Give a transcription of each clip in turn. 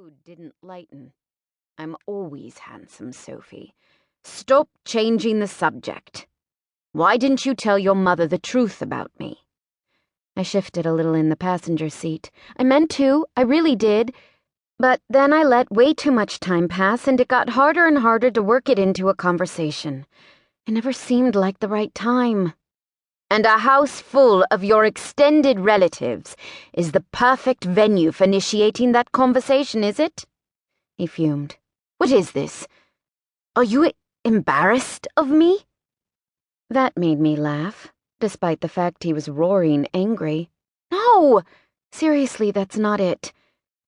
mood didn't lighten. "I'm always handsome, Sophie. Stop changing the subject. Why didn't you tell your mother the truth about me?" I shifted a little in the passenger seat. "I meant to, I really did. But then I let way too much time pass, and it got harder and harder to work it into a conversation. It never seemed like the right time." "And a house full of your extended relatives is the perfect venue for initiating that conversation, is it?" He fumed. "What is this? Are you embarrassed of me?" That made me laugh, despite the fact he was roaring angry. "No! Seriously, that's not it.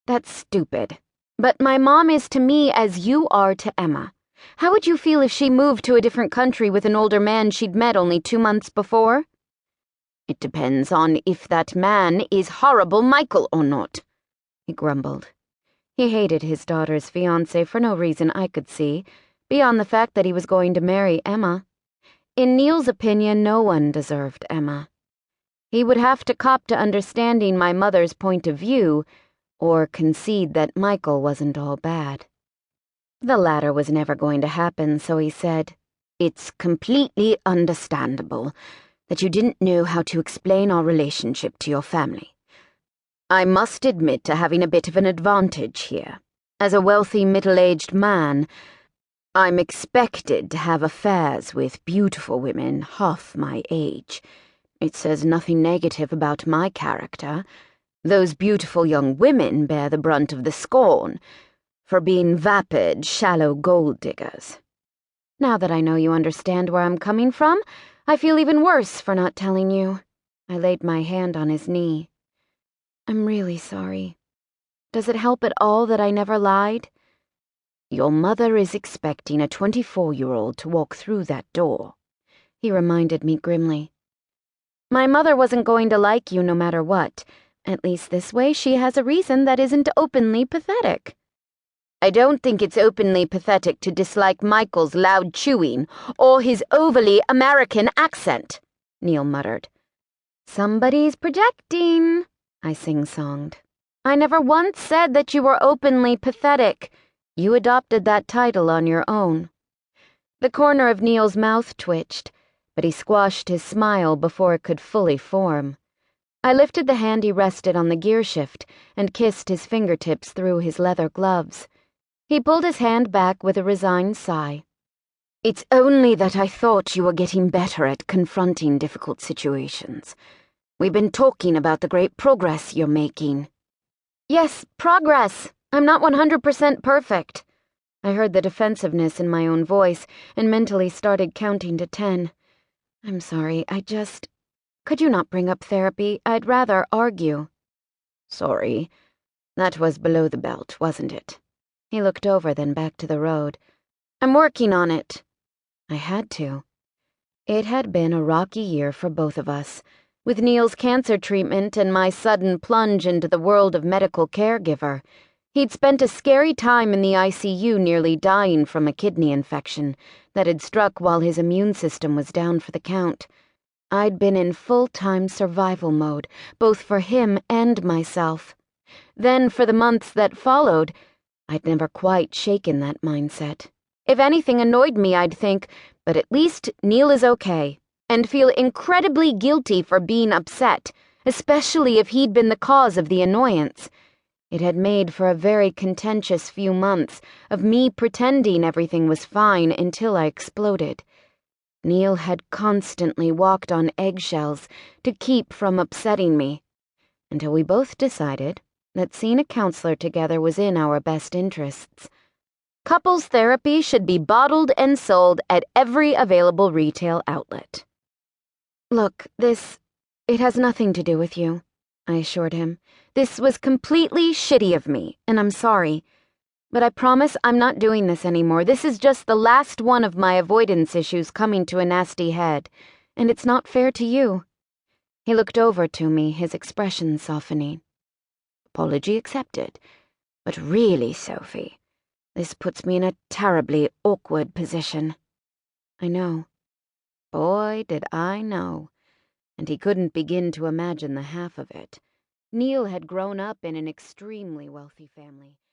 That's stupid. But my mom is to me as you are to Emma. How would you feel if she moved to a different country with an older man she'd met only 2 months before?" "It depends on if that man is horrible Michael or not," he grumbled. He hated his daughter's fiancé for no reason I could see, beyond the fact that he was going to marry Emma. In Neil's opinion, no one deserved Emma. He would have to cop to understanding my mother's point of view, or concede that Michael wasn't all bad. The latter was never going to happen, so he said, "It's completely understandable that you didn't know how to explain our relationship to your family. I must admit to having a bit of an advantage here. As a wealthy middle-aged man, I'm expected to have affairs with beautiful women half my age. It says nothing negative about my character. Those beautiful young women bear the brunt of the scorn for being vapid, shallow gold diggers. Now that I know you understand where I'm coming from, I feel even worse for not telling you." I laid my hand on his knee. "I'm really sorry. Does it help at all that I never lied?" "Your mother is expecting a 24-year-old to walk through that door," he reminded me grimly. "My mother wasn't going to like you no matter what. At least this way she has a reason that isn't openly pathetic." "I don't think it's openly pathetic to dislike Michael's loud chewing or his overly American accent," Neil muttered. "Somebody's projecting," I sing-songed. "I never once said that you were openly pathetic. You adopted that title on your own." The corner of Neil's mouth twitched, but he squashed his smile before it could fully form. I lifted the hand he rested on the gear shift and kissed his fingertips through his leather gloves. He pulled his hand back with a resigned sigh. "It's only that I thought you were getting better at confronting difficult situations. We've been talking about the great progress you're making." "Yes, progress. I'm not 100% perfect." I heard the defensiveness in my own voice and mentally started counting to 10. "I'm sorry, Could you not bring up therapy? I'd rather argue." "Sorry. That was below the belt, wasn't it?" He looked over, then back to the road. "I'm working on it." I had to. It had been a rocky year for both of us, with Neil's cancer treatment and my sudden plunge into the world of medical caregiver. He'd spent a scary time in the ICU, nearly dying from a kidney infection that had struck while his immune system was down for the count. I'd been in full-time survival mode, both for him and myself. Then, for the months that followed, I'd never quite shaken that mindset. If anything annoyed me, I'd think, but at least Neil is okay, and feel incredibly guilty for being upset, especially if he'd been the cause of the annoyance. It had made for a very contentious few months of me pretending everything was fine until I exploded. Neil had constantly walked on eggshells to keep from upsetting me, until we both decided that seeing a counselor together was in our best interests. Couples therapy should be bottled and sold at every available retail outlet. "Look, it has nothing to do with you," I assured him. "This was completely shitty of me, and I'm sorry. But I promise I'm not doing this anymore. This is just the last one of my avoidance issues coming to a nasty head, and it's not fair to you." He looked over to me, his expression softening. "Apology accepted. But really, Sophie, this puts me in a terribly awkward position." "I know." Boy, did I know. And he couldn't begin to imagine the half of it. Neil had grown up in an extremely wealthy family.